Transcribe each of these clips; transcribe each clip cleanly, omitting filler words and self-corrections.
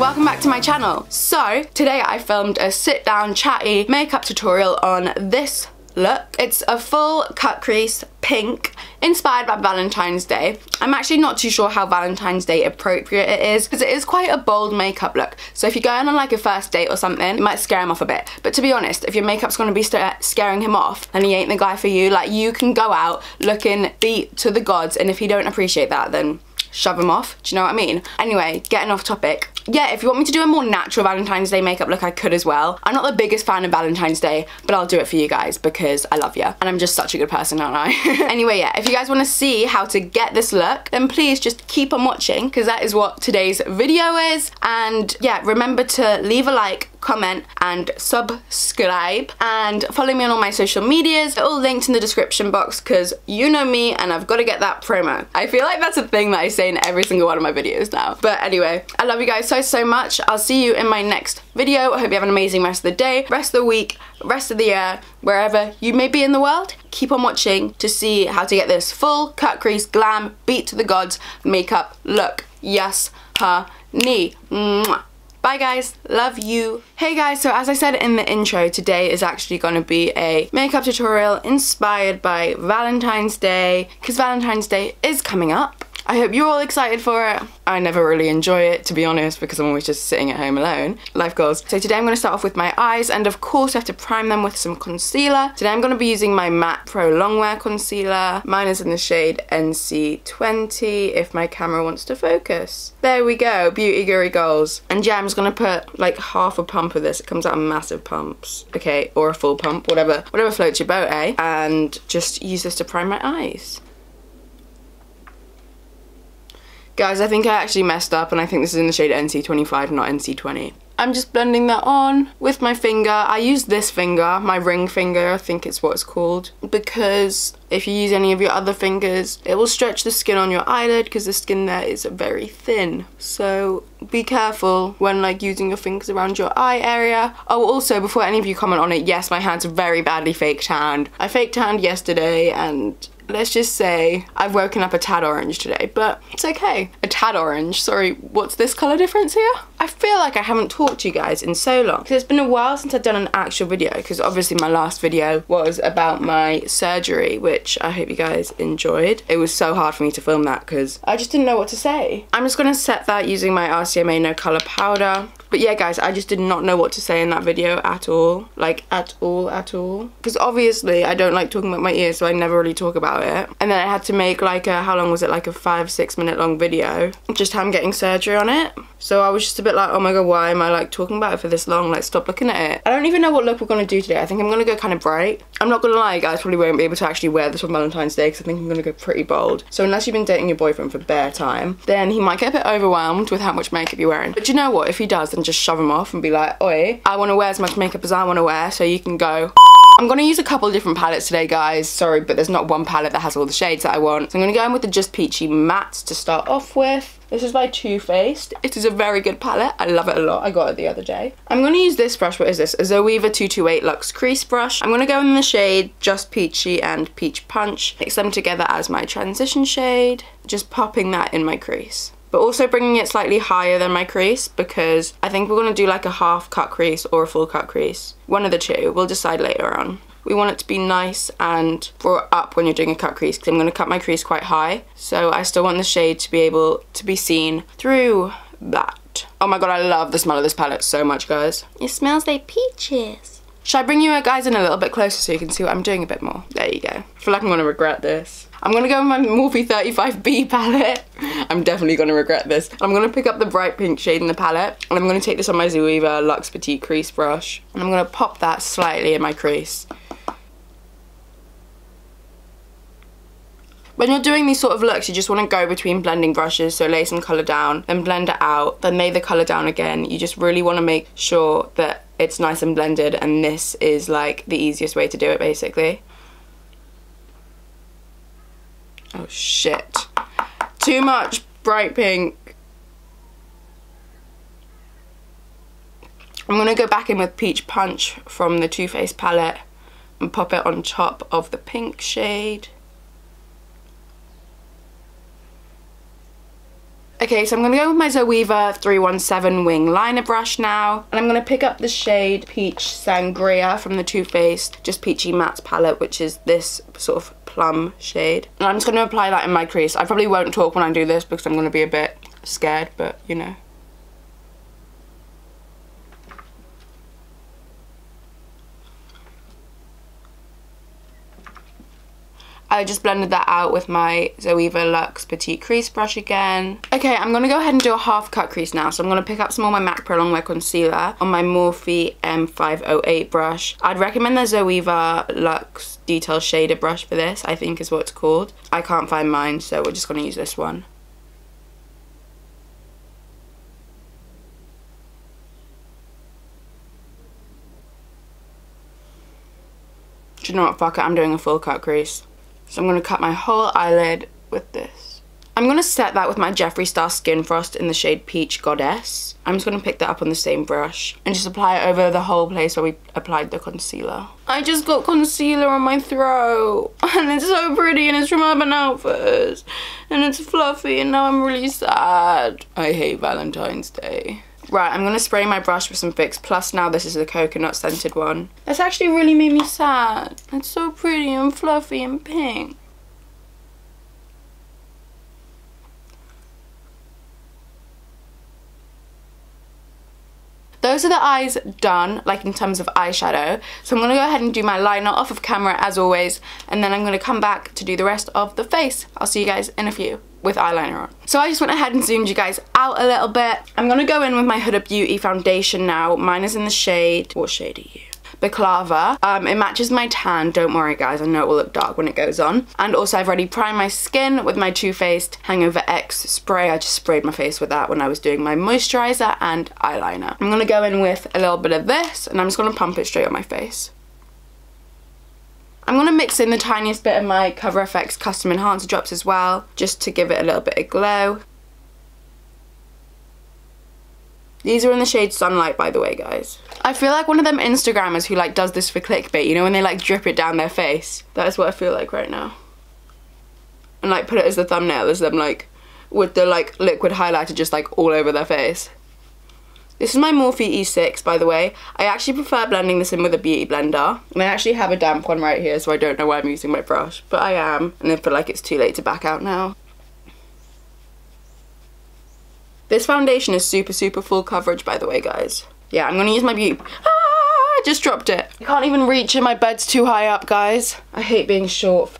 welcome back to my channel. So today I filmed a sit down chatty makeup tutorial on this look. It's a full cut crease pink inspired by Valentine's Day. I'm actually not too sure how Valentine's Day appropriate it is because it is quite a bold makeup look. So if you're going on like a first date or something, it might scare him off a bit. But to be honest, if your makeup's going to be scaring him off, then he ain't the guy for you. Like, you can go out looking beat to the gods, and if you don't appreciate that, then shove him off. Do you know what I mean? Anyway, getting off topic. Yeah, if you want me to do a more natural Valentine's Day makeup look, I could as well. I'm not the biggest fan of Valentine's Day, but I'll do it for you guys because I love you. And I'm just such a good person, aren't I? Anyway, yeah, if you guys want to see how to get this look, then please just keep on watching because that is what today's video is. And yeah, remember to leave a like, comment and subscribe, and follow me on all my social medias. They're all linked in the description box because you know me and I've got to get that promo. I feel like that's a thing that I say in every single one of my videos now. But anyway, I love you guys so much. I'll see you in my next video. I hope you have an amazing rest of the day, rest of the week, rest of the year, wherever you may be in the world. Keep on watching to see how to get this full cut crease glam beat to the gods makeup look. Yes, honey. Mwah. Bye guys, love you. Hey guys, so as I said in the intro, today is actually going to be a makeup tutorial inspired by Valentine's Day, because Valentine's Day is coming up. I hope you're all excited for it. I never really enjoy it, to be honest, because I'm always just sitting at home alone. Life goals. So today I'm going to start off with my eyes, and of course I have to prime them with some concealer. Today I'm going to be using my MAC Pro Longwear concealer. Mine is in the shade NC20, if my camera wants to focus. There we go, beauty guru goals. And yeah, I'm just going to put like half a pump of this. It comes out in massive pumps. Okay, or a full pump, whatever floats your boat, eh? And just use this to prime my eyes. Guys, I think I actually messed up and I think this is in the shade NC25, not NC20. I'm just blending that on with my finger. I use this finger, my ring finger, I think it's what it's called, because if you use any of your other fingers, it will stretch the skin on your eyelid because the skin there is very thin. So be careful when like using your fingers around your eye area. Oh, also, before any of you comment on it, yes, my hands are very badly fake tanned. I fake tanned yesterday and let's just say I've woken up a tad orange today, but it's okay. A tad orange, sorry, what's this colour difference here? I feel like I haven't talked to you guys in so long because it's been a while since I've done an actual video, because obviously my last video was about my surgery, which I hope you guys enjoyed. It was so hard for me to film that because I just didn't know what to say. I'm just going to set that using my RCMA No Colour powder. But yeah guys, I just did not know what to say in that video at all. Like at all. Because obviously I don't like talking about my ears, so I never really talk about it. And then I had to make like a, how long was it, like a 5-6 minute long video, just how I'm getting surgery on it. So I was just a bit like, oh my god, why am I like talking about it for this long? Like, stop looking at it. I don't even know what look we're gonna do today. I think I'm gonna go kind of bright. I'm not gonna lie, you guys probably won't be able to actually wear this on Valentine's Day because I think I'm gonna go pretty bold. So unless you've been dating your boyfriend for bare time, then he might get a bit overwhelmed with how much makeup you're wearing. But you know what, if he does, then just shove him off and be like, oi, I wanna wear as much makeup as I wanna wear, so you can go. I'm going to use a couple of different palettes today, guys. Sorry, but there's not one palette that has all the shades that I want. So I'm going to go in with the Just Peachy Mattes to start off with. This is by Too Faced. It is a very good palette. I love it a lot. I got it the other day. I'm going to use this brush. What is this? A Zoeva 228 Luxe Crease brush. I'm going to go in the shade Just Peachy and Peach Punch. Mix them together as my transition shade. Just popping that in my crease. But also bringing it slightly higher than my crease because I think we're going to do like a half cut crease or a full cut crease. One of the two. We'll decide later on. We want it to be nice and brought up when you're doing a cut crease because I'm going to cut my crease quite high. So I still want the shade to be able to be seen through that. Oh my god, I love the smell of this palette so much, guys. It smells like peaches. Should I bring you guys in a little bit closer so you can see what I'm doing a bit more? There you go. I feel like I'm going to regret this. I'm going to go with my Morphe 35B palette. I'm definitely going to regret this. I'm going to pick up the bright pink shade in the palette, and I'm going to take this on my Zoeva Luxe Petite Crease brush, and I'm going to pop that slightly in my crease. When you're doing these sort of looks, you just want to go between blending brushes, so lay some colour down, then blend it out, then lay the colour down again. You just really want to make sure that it's nice and blended, and this is like the easiest way to do it, basically. Oh shit. Too much bright pink. I'm going to go back in with Peach Punch from the Too Faced palette and pop it on top of the pink shade. Okay, so I'm going to go with my Zoeva 317 wing liner brush now. And I'm going to pick up the shade Peach Sangria from the Too Faced Just Peachy Mattes palette, which is this sort of plum shade. And I'm just going to apply that in my crease. I probably won't talk when I do this because I'm going to be a bit scared, but you know. I just blended that out with my Zoeva Luxe Petite Crease brush again. Okay, I'm going to go ahead and do a half cut crease now. So I'm going to pick up some of my MAC Pro Longwear Concealer on my Morphe M508 brush. I'd recommend the Zoeva Luxe Detail Shader brush for this, I think is what it's called. I can't find mine, so we're just going to use this one. Do you know what, fuck it, I'm doing a full cut crease. So I'm going to cut my whole eyelid with this. I'm going to set that with my Jeffree Star Skin Frost in the shade Peach Goddess. I'm just going to pick that up on the same brush and just apply it over the whole place where we applied the concealer. I just got concealer on my throat and it's so pretty and it's from Urban Outfitters and it's fluffy and now I'm really sad. I hate Valentine's Day. Right, I'm going to spray my brush with some Fix Plus now. This is the coconut scented one. That's actually really made me sad. It's so pretty and fluffy and pink. Those are the eyes done, like in terms of eyeshadow. So I'm going to go ahead and do my liner off of camera as always. And then I'm going to come back to do the rest of the face. I'll see you guys in a few with eyeliner on. So I just went ahead and zoomed you guys out a little bit. I'm going to go in with my Huda Beauty foundation now. Mine is in the shade, what shade are you? Baklava. It matches my tan, don't worry guys, I know it will look dark when it goes on. And also I've already primed my skin with my Too Faced Hangover X spray. I just sprayed my face with that when I was doing my moisturizer and eyeliner. I'm going to go in with a little bit of this and I'm just going to pump it straight on my face. I'm going to mix in the tiniest bit of my Cover FX Custom Enhancer drops as well, just to give it a little bit of glow. These are in the shade Sunlight, by the way, guys. I feel like one of them Instagrammers who like does this for clickbait, you know, when they like drip it down their face. That is what I feel like right now. And like put it as the thumbnail, as them like with the like liquid highlighter just like all over their face. This is my Morphe E6, by the way. I actually prefer blending this in with a beauty blender. And I actually have a damp one right here, so I don't know why I'm using my brush. But I am, and I feel like it's too late to back out now. This foundation is super, super full coverage, by the way, guys. Yeah, I'm gonna use my beauty... Ah, I just dropped it. I can't even reach it, my bed's too high up, guys. I hate being short.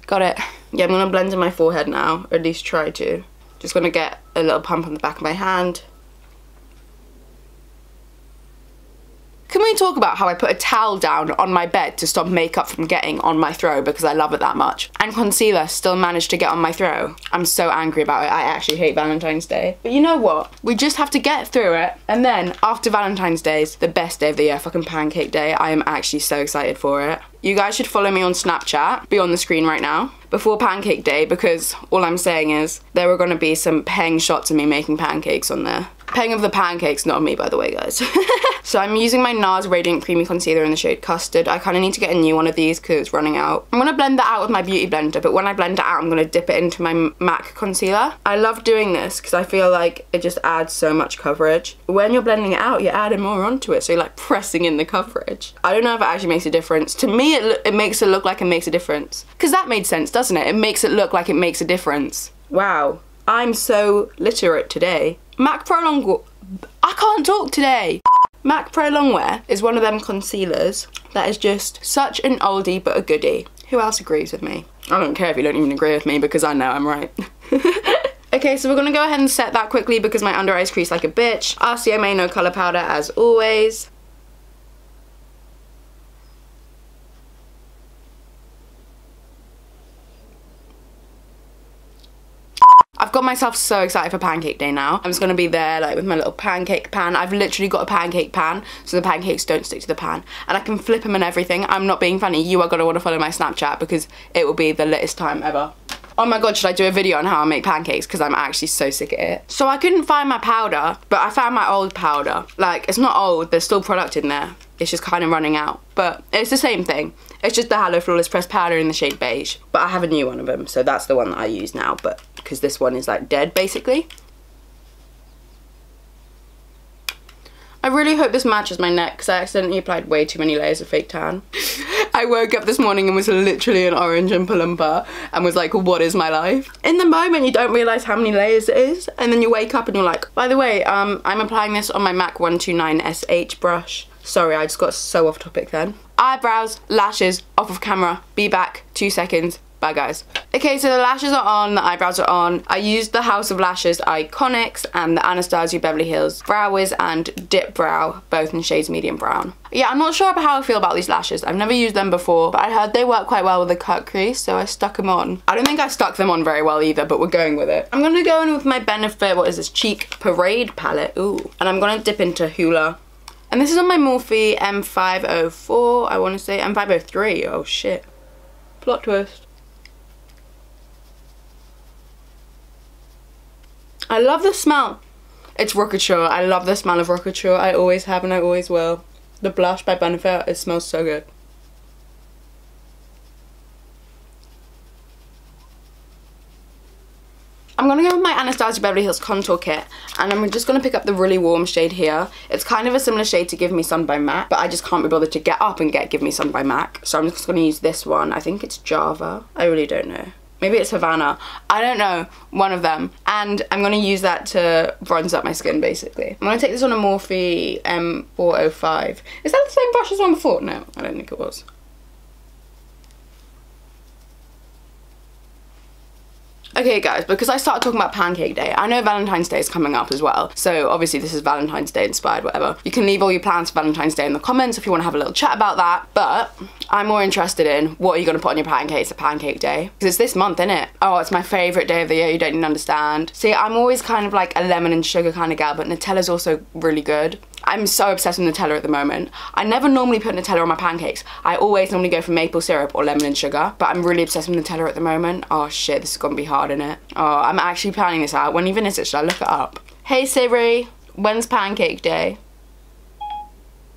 Got it. Yeah, I'm gonna blend in my forehead now, or at least try to. Just gonna get a little pump on the back of my hand. Can we talk about how I put a towel down on my bed to stop makeup from getting on my throw because I love it that much? And concealer still managed to get on my throw. I'm so angry about it. I actually hate Valentine's Day. But you know what? We just have to get through it. And then after Valentine's Day is the best day of the year, fucking Pancake Day. I am actually so excited for it. You guys should follow me on Snapchat, be on the screen right now, before Pancake Day, because all I'm saying is there are going to be some peng shots of me making pancakes on there. Peng of the pancakes, not of me, by the way, guys. So I'm using my NARS Radiant Creamy Concealer in the shade Custard. I kind of need to get a new one of these because it's running out. I'm going to blend that out with my beauty blender, but when I blend it out, I'm going to dip it into my MAC concealer. I love doing this because I feel like it just adds so much coverage. When you're blending it out, you're adding more onto it, so you're like pressing in the coverage. I don't know if it actually makes a difference. To me, it makes it look like it makes a difference. Because that made sense, doesn't it? It makes it look like it makes a difference. Wow, I'm so literate today. MAC Pro Longwear, I can't talk today. MAC Pro Longwear is one of them concealers that is just such an oldie but a goodie. Who else agrees with me? I don't care if you don't even agree with me because I know I'm right. Okay, so we're gonna go ahead and set that quickly because my under eyes crease like a bitch. RCMA no colour powder as always. I've got myself so excited for Pancake Day now. I'm just gonna be there like with my little pancake pan. I've literally got a pancake pan so the pancakes don't stick to the pan. And I can flip them and everything. I'm not being funny. You are gonna wanna follow my Snapchat because it will be the latest time ever. Oh my god, should I do a video on how I make pancakes? Because I'm actually so sick at it. So I couldn't find my powder, but I found my old powder. Like, it's not old, there's still product in there. It's just kind of running out. But it's the same thing. It's just the Halo Flawless Pressed Powder in the shade Beige. But I have a new one of them, so that's the one that I use now, but because this one is like dead, basically. I really hope this matches my neck because I accidentally applied way too many layers of fake tan. I woke up this morning and was literally an orange Oompa Loompa and was like, what is my life? In the moment, you don't realise how many layers it is, and then you wake up and you're like, by the way, I'm applying this on my MAC 129SH brush. Sorry, I just got so off topic then. Eyebrows, lashes, off of camera. Be back, 2 seconds. Bye guys. Okay, so the lashes are on, the eyebrows are on. I used the House of Lashes Iconics and the Anastasia Beverly Hills Brow Wiz and Dip Brow, both in shades medium brown. Yeah, I'm not sure about how I feel about these lashes. I've never used them before, but I heard they work quite well with a cut crease, so I stuck them on. I don't think I stuck them on very well either, but we're going with it. I'm gonna go in with my Benefit, what is this, Cheek Parade palette, ooh. And I'm gonna dip into Hoola. And this is on my Morphe M504, I wanna say, M503, oh shit. Plot twist. I love the smell. It's Rockature. I love the smell of Rockature. I always have and I always will. The blush by Benefit, it smells so good. I'm gonna go with my Anastasia Beverly Hills Contour Kit, and I'm just gonna pick up the really warm shade here. It's kind of a similar shade to Give Me Sun by MAC, but I just can't be bothered to get up and get Give Me Sun by MAC. So I'm just gonna use this one. I think it's Java. I really don't know. Maybe it's Havana. I don't know. One of them. And I'm going to use that to bronze up my skin, basically. I'm going to take this on a Morphe M405. Is that the same brush as one before? No, I don't think it was. Okay guys, because I started talking about Pancake Day, I know Valentine's Day is coming up as well, so obviously this is Valentine's Day inspired, whatever. You can leave all your plans for Valentine's Day in the comments if you want to have a little chat about that, but I'm more interested in what are you going to put on your pancakes at Pancake Day? Because it's this month, innit? Oh, it's my favourite day of the year, you don't even understand. See, I'm always kind of like a lemon and sugar kind of gal, but Nutella's also really good. I'm so obsessed with Nutella at the moment. I never normally put Nutella on my pancakes. I always normally go for maple syrup or lemon and sugar, but I'm really obsessed with Nutella at the moment. Oh shit, this is gonna be hard, innit? Oh, I'm actually planning this out. When even is it? Should I look it up? Hey Siri, when's Pancake Day?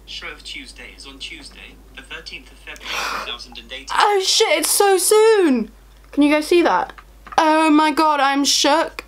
Shrove Tuesday is on Tuesday, the 13th of February 2018. Oh shit, it's so soon! Can you guys see that? Oh my god, I'm shook.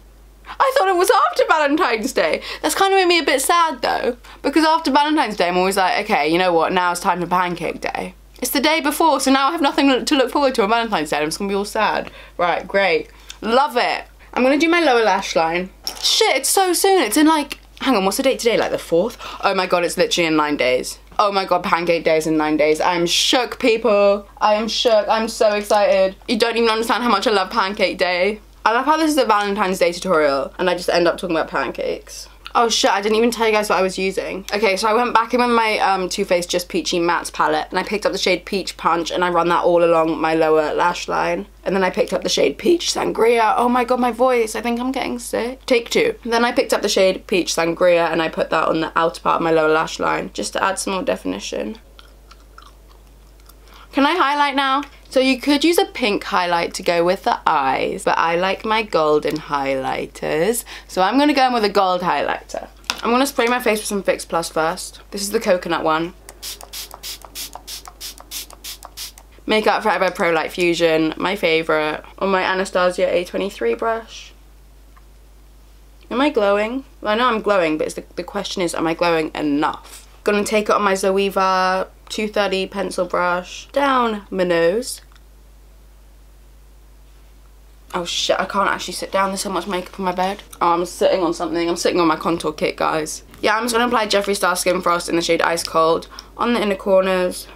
I thought it was after Valentine's Day. That's kind of made me a bit sad though, because after Valentine's Day I'm always like, okay, you know what, now it's time for Pancake Day. It's the day before, so now I have nothing to look forward to on Valentine's Day. I'm just gonna be all sad. Right, great. Love it. I'm gonna do my lower lash line. Shit, it's so soon. It's in like, hang on, what's the date today? Like the 4th? Oh my god, it's literally in 9 days. Oh my god, Pancake Day is in 9 days. I'm shook, people. I am shook. I'm so excited. You don't even understand how much I love Pancake Day. I love how this is a Valentine's Day tutorial and I just end up talking about pancakes. Oh shit, I didn't even tell you guys what I was using. Okay, so I went back in with my Too Faced Just Peachy Mattes palette and I picked up the shade Peach Punch and I run that all along my lower lash line. And then I picked up the shade Peach Sangria. Oh my god, my voice, I think I'm getting sick. Take 2. Then I picked up the shade Peach Sangria and I put that on the outer part of my lower lash line just to add some more definition. Can I highlight now? So you could use a pink highlight to go with the eyes, but I like my golden highlighters. So I'm gonna go in with a gold highlighter. I'm gonna spray my face with some Fix Plus first. This is the coconut one. Makeup Forever Pro Light Fusion, my favourite. On my Anastasia A23 brush. Am I glowing? Well, I know I'm glowing, but the question is, am I glowing enough? Gonna take it on my Zoeva 230 pencil brush down my nose. Oh shit, I can't actually sit down, there's so much makeup on my bed. Oh, I'm sitting on something. I'm sitting on my contour kit, guys. Yeah, I'm just gonna apply Jeffree Star Skin Frost in the shade Ice Cold on the inner corners.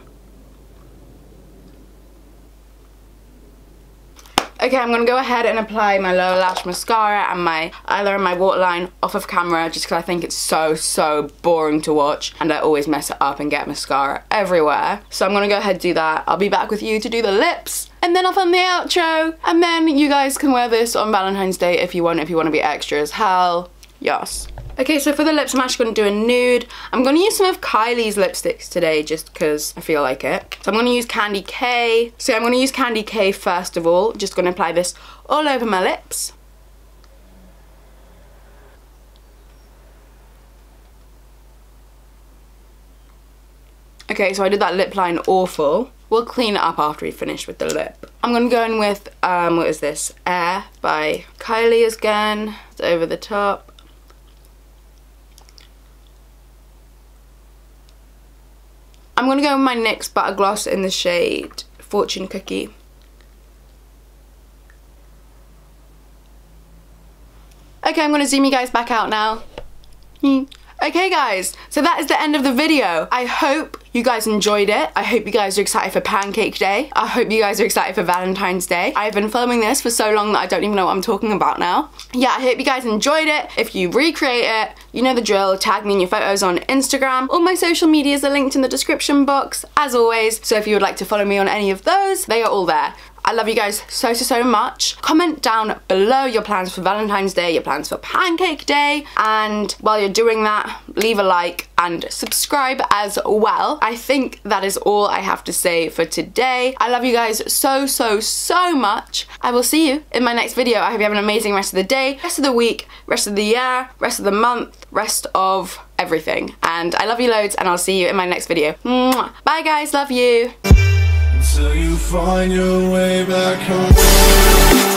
Okay, I'm gonna go ahead and apply my lower lash mascara and my eyeliner and my waterline off of camera just because I think it's so boring to watch and I always mess it up and get mascara everywhere. So I'm gonna go ahead and do that. I'll be back with you to do the lips and then I'll film the outro and then you guys can wear this on Valentine's Day if you want to be extra as hell. Yes. Okay, so for the lips, I'm actually going to do a nude. I'm going to use some of Kylie's lipsticks today just because I feel like it. So I'm going to use Candy K. So I'm going to use Candy K first of all. Just going to apply this all over my lips. Okay, so I did that lip line awful. We'll clean it up after we finish with the lip. I'm going to go in with, what is this? Air by Kylie again. It's over the top. I'm gonna go with my NYX Butter Gloss in the shade Fortune Cookie. Okay, I'm gonna zoom you guys back out now. Okay guys, so that is the end of the video. I hope you guys enjoyed it. I hope you guys are excited for Pancake Day. I hope you guys are excited for Valentine's Day. I've been filming this for so long that I don't even know what I'm talking about now. Yeah, I hope you guys enjoyed it. If you recreate it, you know the drill. Tag me in your photos on Instagram. All my social medias are linked in the description box, as always. So if you would like to follow me on any of those, they are all there. I love you guys so much. Comment down below your plans for Valentine's Day, your plans for Pancake Day, and while you're doing that, leave a like and subscribe as well. I think that is all I have to say for today. I love you guys so much. I will see you in my next video. I hope you have an amazing rest of the day, rest of the week, rest of the year, rest of the month, rest of everything. And I love you loads, and I'll see you in my next video. Mwah. Bye guys, love you. Until you find your way back home.